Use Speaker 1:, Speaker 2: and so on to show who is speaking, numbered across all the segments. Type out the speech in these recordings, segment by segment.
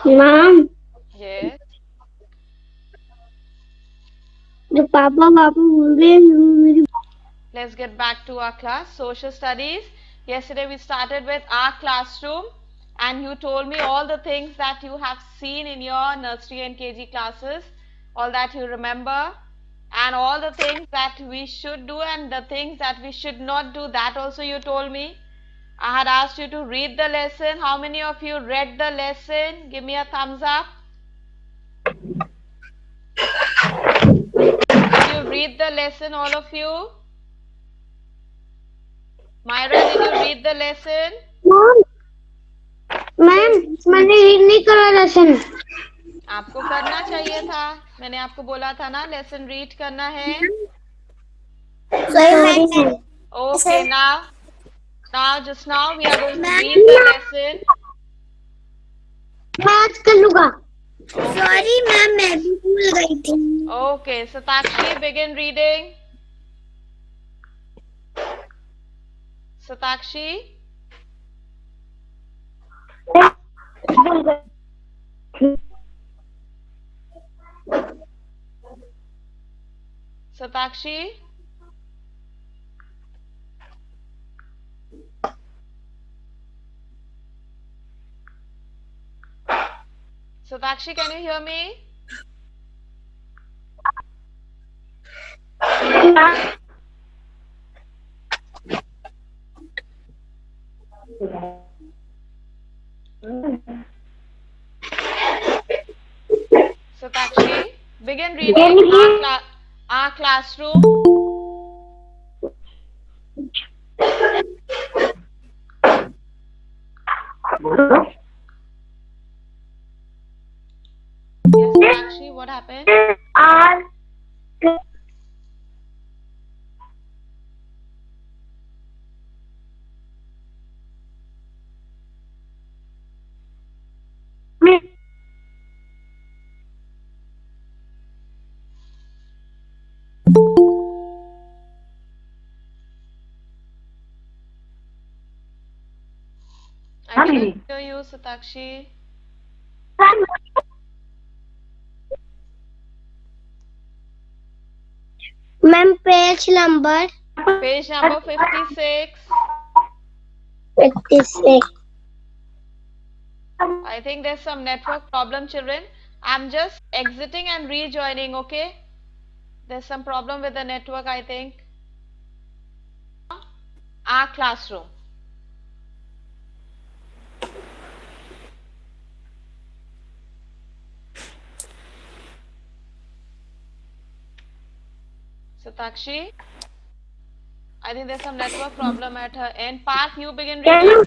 Speaker 1: Ma'am,
Speaker 2: Yes.
Speaker 1: जो पापा पापा बोल रहे हैं मेरी।
Speaker 2: Let's get back to our class. Social studies. Yesterday we started with our classroom, and you told me all the things that you have seen in your nursery and KG classes, all that you remember, and all the things that we should do and the things that we should not do. That also you told me. I had asked you to read the lesson. How many of you read the lesson? Give me a thumbs up. Did you read the lesson, all of you? Myra, did you read the lesson?
Speaker 1: Ma'am, ma'am, मैंने read नहीं करा lesson.
Speaker 2: आपको करना चाहिए था। मैंने आपको बोला था ना लेसन रीड करना है।
Speaker 1: Sorry ma'am.
Speaker 2: Okay, just now we are going to read the lesson.
Speaker 1: मैं आज कर लूंगा।
Speaker 2: Okay.
Speaker 1: सॉरी मैम, मैं भी भूल गई थी।
Speaker 2: Okay, Satakshi, begin reading. Satakshi,
Speaker 1: भूल गई।
Speaker 2: Satakshi, Satakshi, can you hear me? Satakshi, begin reading our classroom. Yes, Satakshi, what happened?
Speaker 1: आज
Speaker 2: I cannot hear you, Satakshi.
Speaker 1: Ma'am, page number
Speaker 2: Page number 56.
Speaker 1: 56।
Speaker 2: I think there's some network problem, children. I'm just exiting and rejoining, okay? There's some problem with the network, I think. Our classroom. Satakshi, I think there's some network problem at her end. Parth, you begin reading.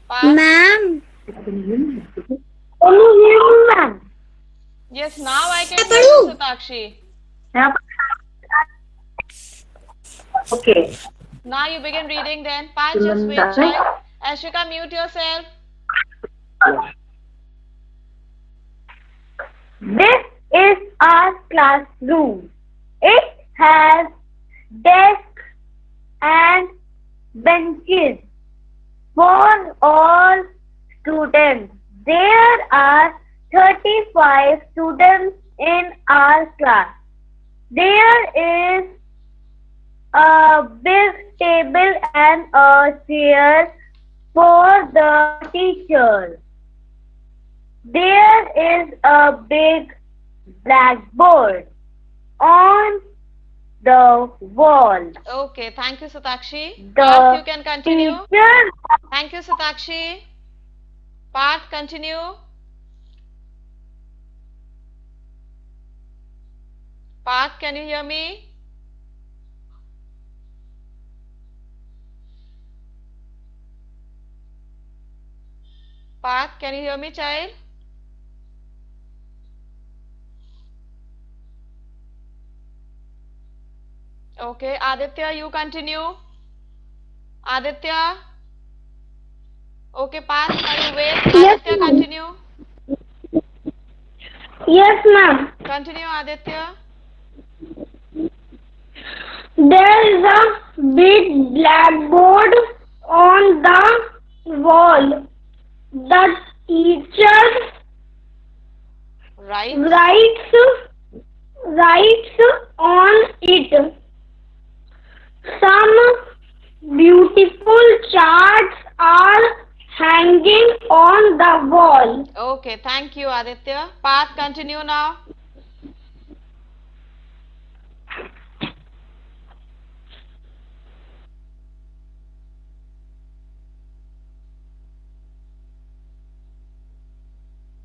Speaker 2: Parth?
Speaker 1: Ma'am, ma'am,
Speaker 2: Yes, now I can hear you, Satakshi.
Speaker 1: Okay.
Speaker 2: Now you begin reading then. Parth, just wait, child. Ashika, mute yourself.
Speaker 1: This is our classroom. It has desks and benches for all students. There are 35 students in our class. There is a big table and a chair for the teacher. There is a big blackboard on the wall.
Speaker 2: Okay, thank you, Satakshi.
Speaker 1: The
Speaker 2: Parth, you can continue.
Speaker 1: teacher
Speaker 2: Thank you, Satakshi. Parth, continue. Parth, can you hear me? Parth, can you hear me, child? Okay, Aditya, you continue. Aditya? Okay, Parth, now you wait.
Speaker 1: Yes,
Speaker 2: Aditya,
Speaker 1: ma'am.
Speaker 2: continue.
Speaker 1: Yes, ma'am.
Speaker 2: Continue, Aditya.
Speaker 1: There is a with blackboard on the wall. The teacher
Speaker 2: Right.
Speaker 1: writes on it. Some beautiful charts are hanging on the wall.
Speaker 2: Okay, thank you, Aditya. Path, continue now.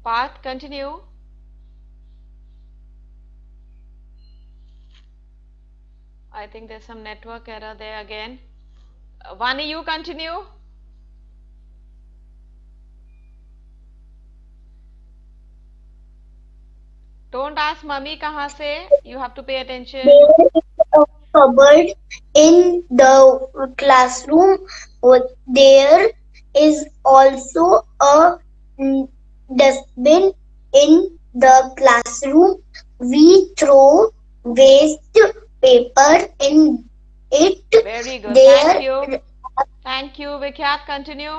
Speaker 2: Path, continue. I think there's some network error there again. Vani, you continue. Don't ask mummy kahan se. You have to pay attention.
Speaker 3: There is a cupboard in the classroom. There is also a dustbin in the classroom. We throw waste paper in it.
Speaker 2: Very good.
Speaker 3: There
Speaker 2: Thank you. Thank you. Vikhyat, continue.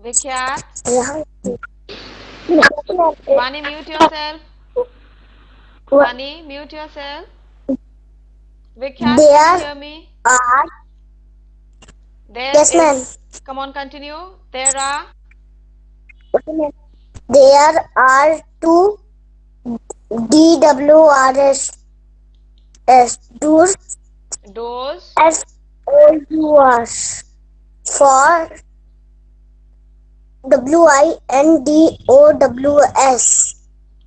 Speaker 2: Vikhyat. Vani, mute yourself. Vani, mute yourself. Vikhyat,
Speaker 3: There
Speaker 2: can you hear me?
Speaker 3: are
Speaker 2: There
Speaker 3: yes, ma'am.
Speaker 2: is. Come on, continue. There are.
Speaker 3: There are two DWRS doors
Speaker 2: Doors.
Speaker 3: FOURs for WINDOWS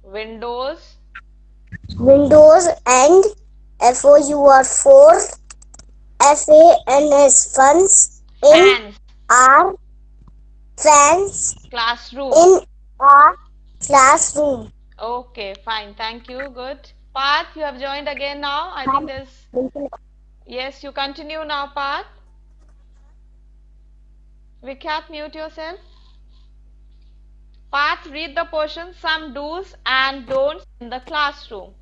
Speaker 2: Windows.
Speaker 3: windows and FOUR for FANS fans in
Speaker 2: Fans.
Speaker 3: our fans
Speaker 2: Classroom.
Speaker 3: in our classroom.
Speaker 2: Okay, fine. Thank you. Good. Path, you have joined again now. I think there's. Yes, you continue now, Path. Vikhyat, mute yourself. Path, read the portion. Some do's and don'ts in the classroom.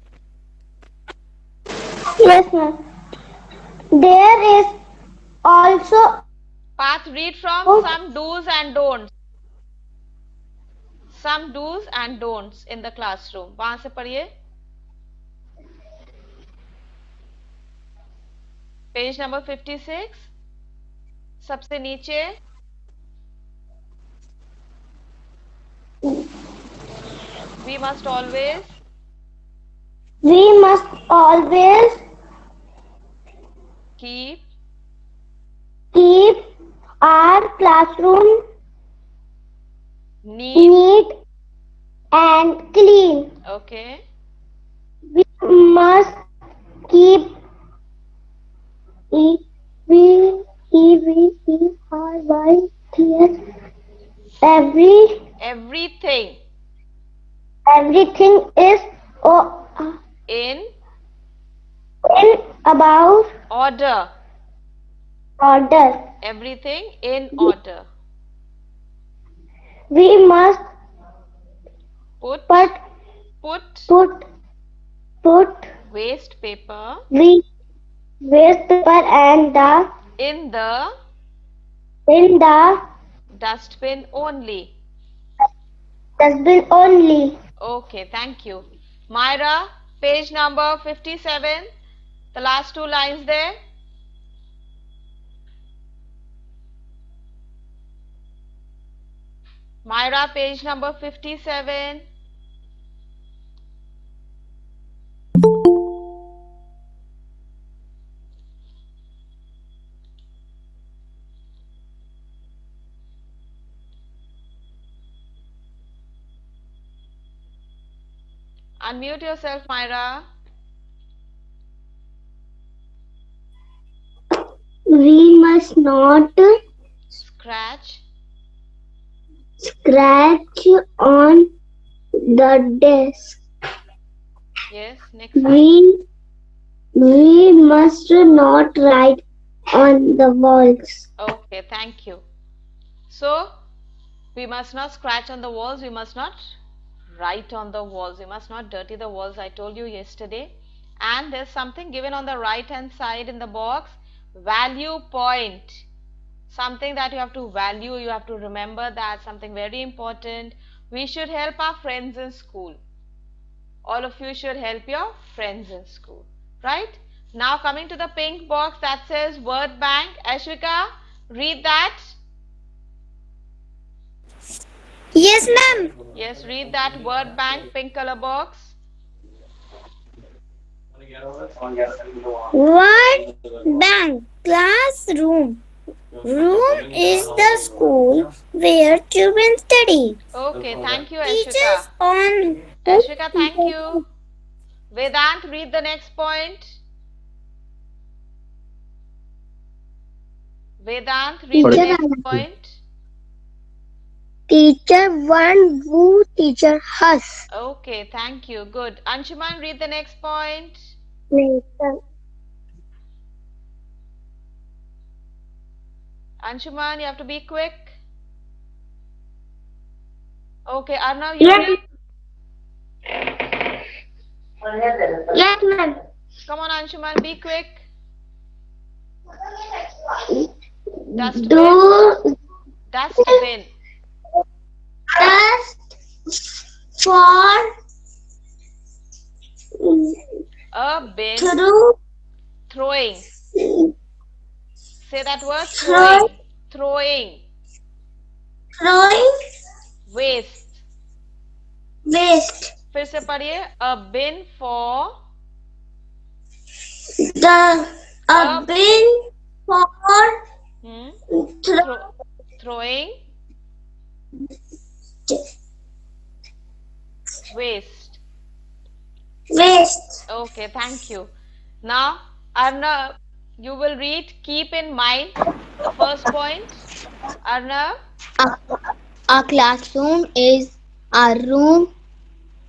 Speaker 1: Yes, ma'am. There is also
Speaker 2: Path, read from some do's and don'ts. Some do's and don'ts in the classroom. वहां से पढ़िए. Page number 56. सबसे नीचे. We must always keep
Speaker 1: our classroom
Speaker 2: neat.
Speaker 1: neat and clean.
Speaker 2: Okay.
Speaker 1: We must keep
Speaker 2: Everything
Speaker 1: everything is
Speaker 2: in
Speaker 1: about
Speaker 2: order.
Speaker 1: order.
Speaker 2: Everything in order.
Speaker 1: We must
Speaker 2: Put
Speaker 1: put
Speaker 2: waste paper
Speaker 1: waste paper and
Speaker 2: in the
Speaker 1: in the
Speaker 2: dustbin only.
Speaker 1: dustbin only.
Speaker 2: Okay, thank you. Myra, page number 57. The last two lines there. Myra, page number 57. Unmute yourself, Myra.
Speaker 1: We must not
Speaker 2: Scratch
Speaker 1: on the desk.
Speaker 2: Yes, next slide.
Speaker 1: We must not write on the walls.
Speaker 2: Okay, thank you. So, we must not scratch on the walls, we must not write on the walls. You must not dirty the walls, I told you yesterday. And there's something given on the right hand side in the box, value point. Something that you have to value, you have to remember that, something very important. We should help our friends in school. All of you should help your friends in school, right? Now coming to the pink box that says word bank. Ashwika, read that.
Speaker 3: Yes, ma'am.
Speaker 2: Yes, read that word bank, pink color box.
Speaker 3: Word bank, classroom. Room is the school where children study.
Speaker 2: Okay, thank you,
Speaker 3: Teachers
Speaker 2: Ashwika.
Speaker 3: on.
Speaker 2: Ashwika, thank you. Vedant, read the next point. Vedant, read the next point.
Speaker 1: Teacher one, who teacher has.
Speaker 2: Okay, thank you. Good. Anshuman, read the next point. Anshuman, you have to be quick. Okay, Arnav, you read.
Speaker 1: Yes, ma'am.
Speaker 2: Come on, Anshuman, be quick. Dustbin.
Speaker 1: Do
Speaker 2: Dustbin.
Speaker 1: dust for
Speaker 2: A bin.
Speaker 1: through
Speaker 2: Throwing. Say that word. Throwing. Throwing.
Speaker 1: throwing
Speaker 2: Waste.
Speaker 1: waste.
Speaker 2: फिर से पढ़िए. A bin for.
Speaker 1: A bin for
Speaker 2: Throwing waste.
Speaker 1: waste.
Speaker 2: Okay, thank you. Now, Arnav, you will read. Keep in mind the first point. Arnav.
Speaker 1: A classroom is a room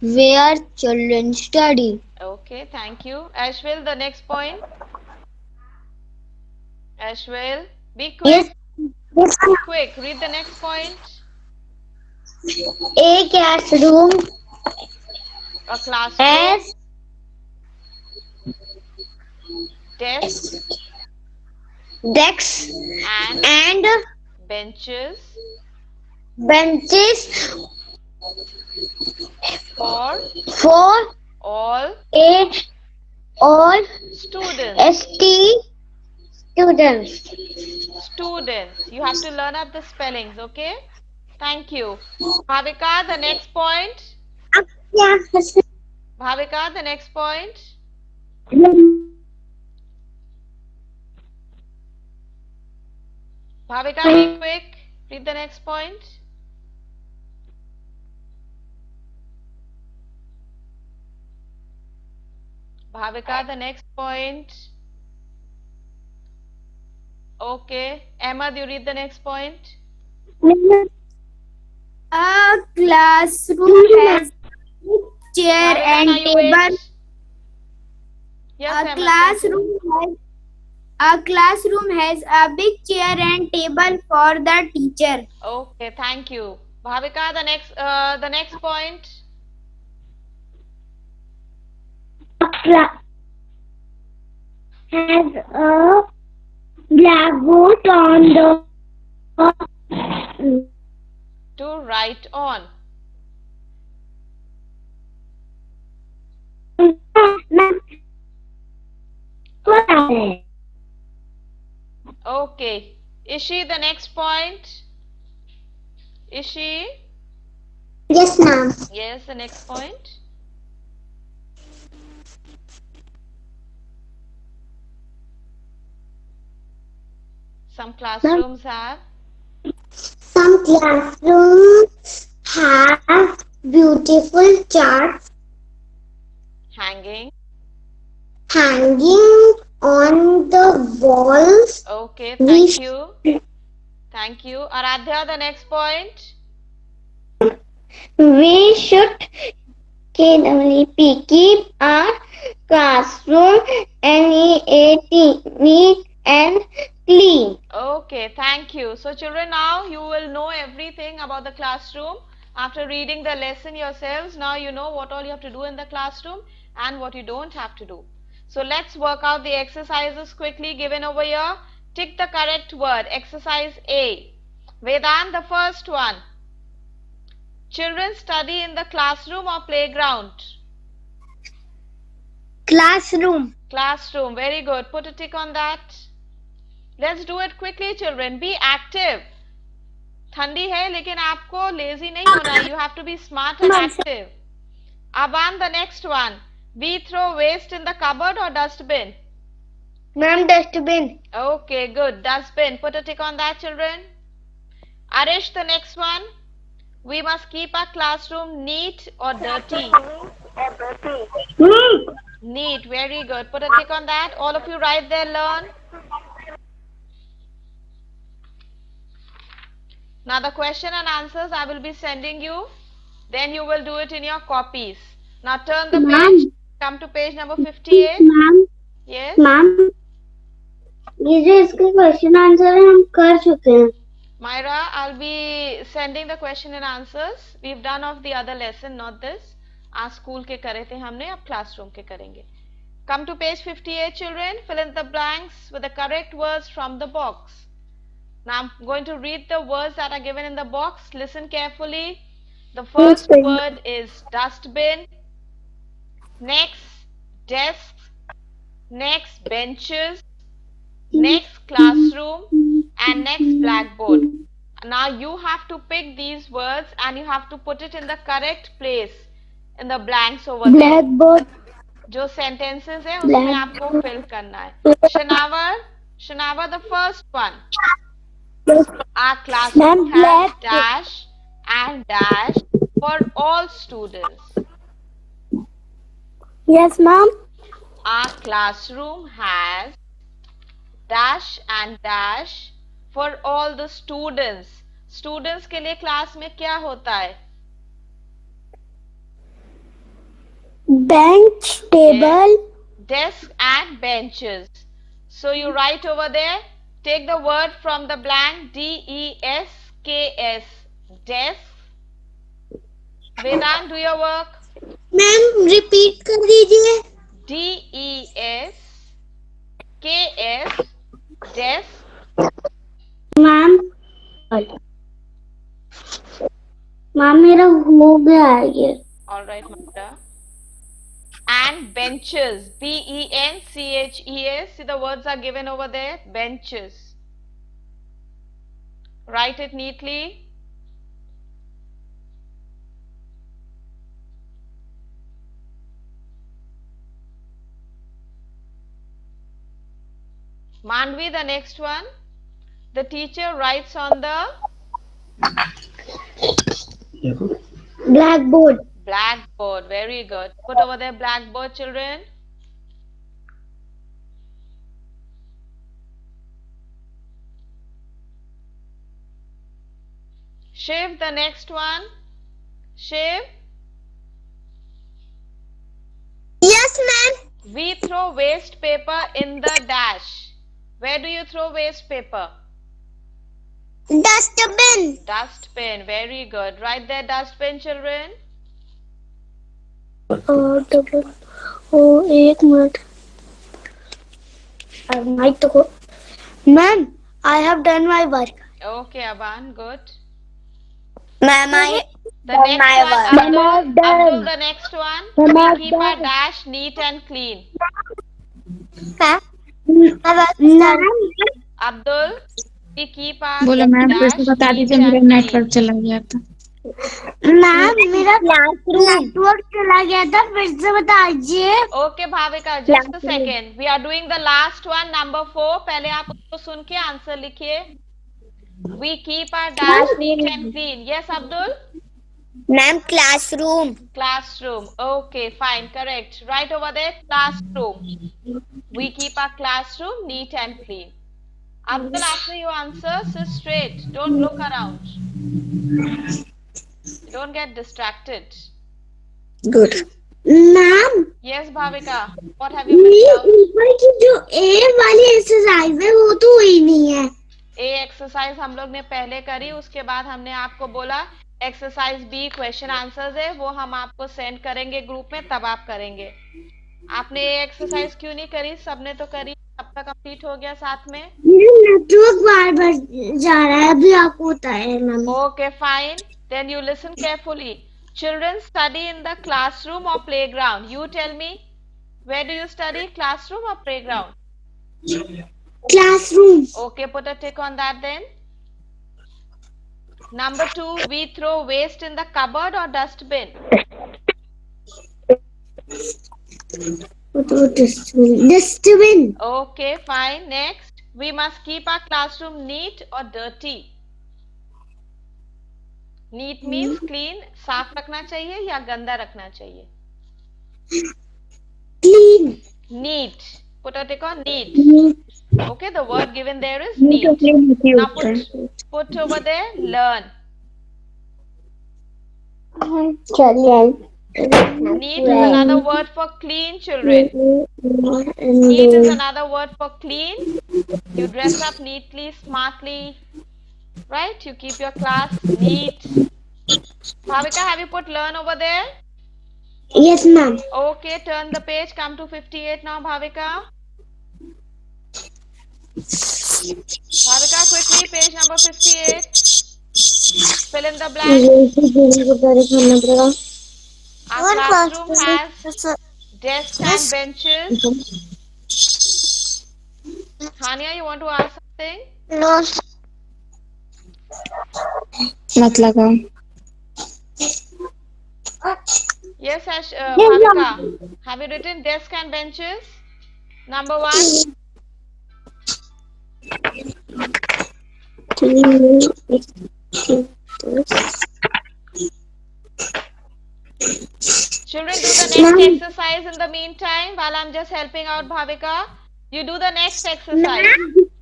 Speaker 1: where children study.
Speaker 2: Okay, thank you. Ashwil, the next point. Ashwil, be quick.
Speaker 1: Yes.
Speaker 2: Quick, read the next point.
Speaker 1: A classroom
Speaker 2: A classroom.
Speaker 1: has
Speaker 2: Desk
Speaker 1: desks
Speaker 2: and
Speaker 1: and
Speaker 2: benches
Speaker 1: benches
Speaker 2: for
Speaker 1: for
Speaker 2: all
Speaker 1: all
Speaker 2: students.
Speaker 1: students.
Speaker 2: Students. You have to learn up the spellings, okay? Thank you. Bhavika, the next point. Bhavika, the next point. Bhavika, be quick. Read the next point. Bhavika, the next point. Okay. Ahmad, you read the next point.
Speaker 1: A classroom has chair
Speaker 2: Bhavika,
Speaker 1: and
Speaker 2: now you
Speaker 1: table.
Speaker 2: wait. Yes,
Speaker 1: A
Speaker 2: Ahmad.
Speaker 1: classroom has a big chair and table for the teacher.
Speaker 2: Okay, thank you. Bhavika, the next point.
Speaker 1: Has a blackboard on
Speaker 2: To write on.
Speaker 1: the
Speaker 2: Okay. Ishi, the next point. Ishi.
Speaker 1: Yes, ma'am.
Speaker 2: Yes, the next point. Some classrooms have.
Speaker 1: Some classrooms have beautiful charts
Speaker 2: Hanging.
Speaker 1: hanging on the walls.
Speaker 2: Okay,
Speaker 1: We
Speaker 2: thank you. Thank you. Aradhya, the next point.
Speaker 1: We should keep our classroom neat and clean.
Speaker 2: Okay, thank you. So children, now you will know everything about the classroom. After reading the lesson yourselves, now you know what all you have to do in the classroom and what you don't have to do. So let's work out the exercises quickly given over here. Tick the correct word. Exercise A. Vedant, the first one. Children study in the classroom or playground?
Speaker 3: Classroom.
Speaker 2: Classroom. Very good. Put a tick on that. Let's do it quickly, children. Be active. ठंडी है लेकिन आपको lazy नहीं होना है. You have to be smart and active. Aban, the next one. We throw waste in the cupboard or dustbin?
Speaker 3: Ma'am, dustbin.
Speaker 2: Okay, good. Dustbin. Put a tick on that, children. Arish, the next one. We must keep our classroom neat or dirty? Neat. Very good. Put a tick on that. All of you right there, learn. Now the question and answers I will be sending you. Then you will do it in your copies. Now turn the page. Come to page number 58.
Speaker 1: Ma'am
Speaker 2: Yes.
Speaker 1: Ma'am ये जो इसके question answer है हम कर चुके हैं.
Speaker 2: Myra, I'll be sending the question and answers. We've done of the other lesson, not this. आज school के करे थे हमने, अब क्लासरूम के करेंगे. Come to page 58, children. Fill in the blanks with the correct words from the box. Now I'm going to read the words that are given in the box. Listen carefully. The first word is dustbin. Next, desks. Next, benches. Next, classroom. And next, blackboard. Now you have to pick these words and you have to put it in the correct place in the blanks over there.
Speaker 3: Blackboard.
Speaker 2: जो sentences है उसमें आपको fill करना है. Shanavar, the first one. Our classroom has dash and dash for all students.
Speaker 3: Yes, ma'am.
Speaker 2: Our classroom has dash and dash for all the students. Students के लिए class में क्या होता है?
Speaker 3: Bench, table.
Speaker 2: Desk and benches. So you write over there. Take the word from the blank. D-E-S-K-S. Desk. Vedant, do your work.
Speaker 3: Ma'am repeat कर दीजिए.
Speaker 2: D-E-S-K-S. Desk.
Speaker 1: Ma'am मेरा हो गया है ये.
Speaker 2: All right, Mata. And benches. B-E-N-C-H-E-S. See, the words are given over there. Benches. Write it neatly. Mandvi, the next one. The teacher writes on the
Speaker 3: Blackboard.
Speaker 2: blackboard. Very good. Put over there blackboard, children. Shiv, the next one. Shiv,
Speaker 3: Yes, ma'am.
Speaker 2: we throw waste paper in the dash. Where do you throw waste paper?
Speaker 3: Dustbin.
Speaker 2: Dustbin. Very good. Write there dustbin, children.
Speaker 3: एक minute. Mic तो ma'am I have done my work.
Speaker 2: Okay, Aban. Good.
Speaker 3: Ma'am,
Speaker 2: The next one, Abdul, the next one. We keep our dash neat and clean. Abdul, we keep our
Speaker 4: बोलो ma'am फिर
Speaker 2: dash
Speaker 4: से बता
Speaker 2: neat
Speaker 4: दीजिए, मेरा
Speaker 2: and
Speaker 4: network
Speaker 2: clean.
Speaker 4: चला गया था.
Speaker 1: Ma'am मेरा नेटवर्क चला गया था, फिर से बता दीजिए.
Speaker 2: Okay, Bhavika, just a second. We are doing the last one, number 4. पहले आप उसको सुन के आंसर लिखिए. We keep our dash neat and clean. Yes, Abdul?
Speaker 3: Ma'am, classroom.
Speaker 2: Classroom. Okay, fine, correct. Right over there, classroom. We keep our classroom neat and clean. Abdul, after you answer, sit straight. Don't look around. Don't get distracted.
Speaker 3: Good.
Speaker 1: Ma'am
Speaker 2: Yes, Bhavika. What have you
Speaker 1: ये
Speaker 2: missed out?
Speaker 1: ऊपर की जो ए वाली exercise है वो तो हुई नहीं है.
Speaker 2: A एक्सरसाइज हम लोग ने पहले करी, उसके बाद हमने आपको बोला एक्सरसाइज बी क्वेश्चन आंसर्स है, वो हम आपको सेंड करेंगे ग्रुप में, तब आप करेंगे। आपने ये एक्सरसाइज क्यों नहीं करी? सबने तो करी, सबका कंप्लीट हो गया साथ में।
Speaker 1: नेटवर्क बार बार जा रहा है, अभी आपको होता है ma'am.
Speaker 2: Okay, fine. Then you listen carefully. Children study in the classroom or playground. You tell me, where do you study? Classroom or playground?
Speaker 1: Classroom.
Speaker 2: Okay, put a tick on that then. Number 2, we throw waste in the cupboard or dustbin?
Speaker 1: Dustbin.
Speaker 2: Okay, fine. Next, we must keep our classroom neat or dirty? Neat means clean, साफ रखना चाहिए या गंदा रखना चाहिए?
Speaker 1: Clean.
Speaker 2: Neat. Put a tick on neat. Okay, the word given there is neat. Now put over there learn. Neat is another word for clean, children. Neat is another word for clean. You dress up neatly, smartly, right? You keep your class neat. Bhavika, have you put learn over there?
Speaker 1: Yes, ma'am.
Speaker 2: Okay, turn the page. Come to 58 now, Bhavika. Bhavika, quickly, page number 58. Fill in the blank. Our classroom has desks and benches. Hania, you want to ask something?
Speaker 1: No. मत लगाओ।
Speaker 2: Yes, Bhavika. Have you written desk and benches? Number 1. Children, do the next exercise in the meantime while I'm just helping out Bhavika. You do the next exercise.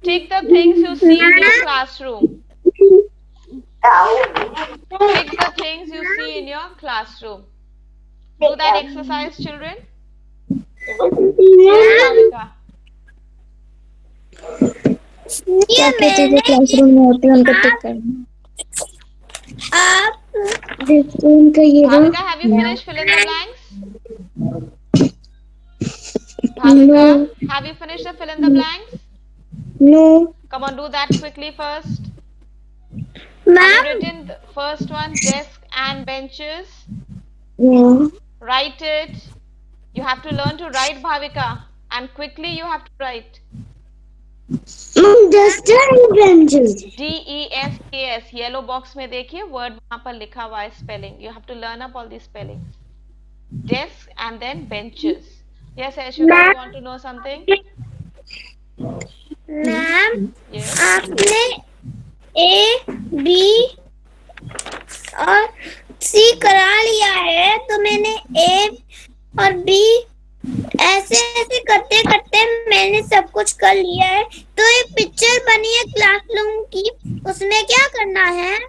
Speaker 2: Tick the things you see in your classroom. Tick the things you see in your classroom. Do that exercise, children. Yes, Bhavika.
Speaker 1: क्या कहते थे classroom में होते हैं उनको टिक करना। आप देखो उनका ये
Speaker 2: Bhavika, have you finished filling the blanks? Bhavika, have you finished the fill in the blanks?
Speaker 1: No.
Speaker 2: Come on, do that quickly first.
Speaker 1: Ma'am.
Speaker 2: Have you written the first one, desk and benches?
Speaker 1: Yeah.
Speaker 2: Write it. You have to learn to write, Bhavika, and quickly you have to write.
Speaker 1: Desk and benches.
Speaker 2: DESKS. Yellow box में देखिए word वहाँ पर लिखा हुआ है spelling. You have to learn up all these spellings. Desk and then benches. Yes, Ashika, you want to know something?
Speaker 1: Ma'am,
Speaker 2: Yes.
Speaker 1: आपने A, B और C करा लिया है, तो मैंने A और B ऐसे ऐसे करते करते मैंने सब कुछ कर लिया है। तो एक पिक्चर बनी है क्लासरूम की, उसमें क्या करना है?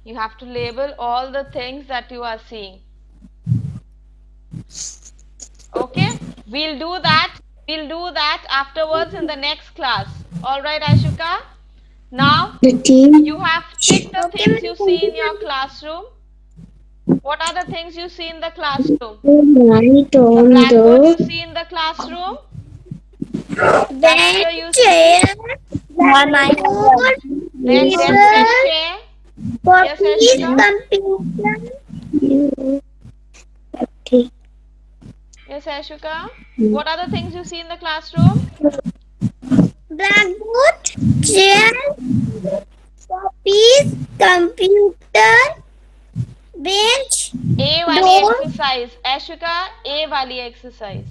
Speaker 2: You have to label all the things that you are seeing. Okay, we'll do that. We'll do that afterwards in the next class. All right, Ashika. Now you have ticked the things you see in your classroom. What are the things you see in the classroom? The blackboard you see in the classroom. Duster you see.
Speaker 1: Blackboard,
Speaker 2: Then desk and chair. Yes, Ashika.
Speaker 1: computer. Okay.
Speaker 2: Yes, Ashika. What are the things you see in the classroom?
Speaker 1: Blackboard, chair, copies, computer, bench,
Speaker 2: A वाली
Speaker 1: door.
Speaker 2: exercise. Ashika, A वाली exercise.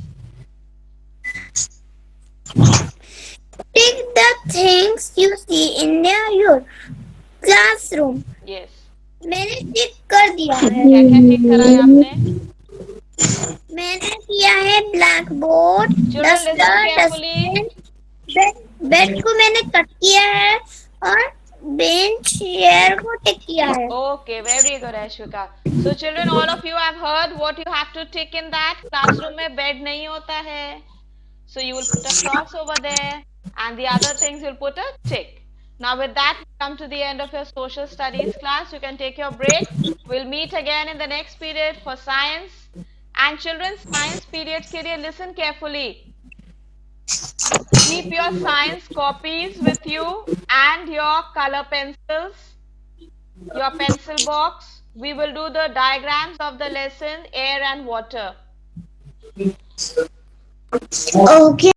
Speaker 1: Pick the things you see in your classroom.
Speaker 2: Yes.
Speaker 1: मैंने टिक कर दिया है।
Speaker 2: क्या क्या टिक करा है आपने?
Speaker 1: मैंने किया है black board,
Speaker 2: Children, listen carefully.
Speaker 1: Bed को मैंने कट किया है और बेंच चेयर को टिक किया है।
Speaker 2: Okay, very good, Ashika. So, children, all of you have heard what you have to tick in that. Classroom में bed नहीं होता है. So, you will put a cross over there, and the other things you'll put a tick. Now with that, we come to the end of your social studies class. You can take your break. We'll meet again in the next period for science. And children's science period के लिए listen carefully. Keep your science copies with you and your color pencils, your pencil box. We will do the diagrams of the lesson, air and water.
Speaker 3: Okay.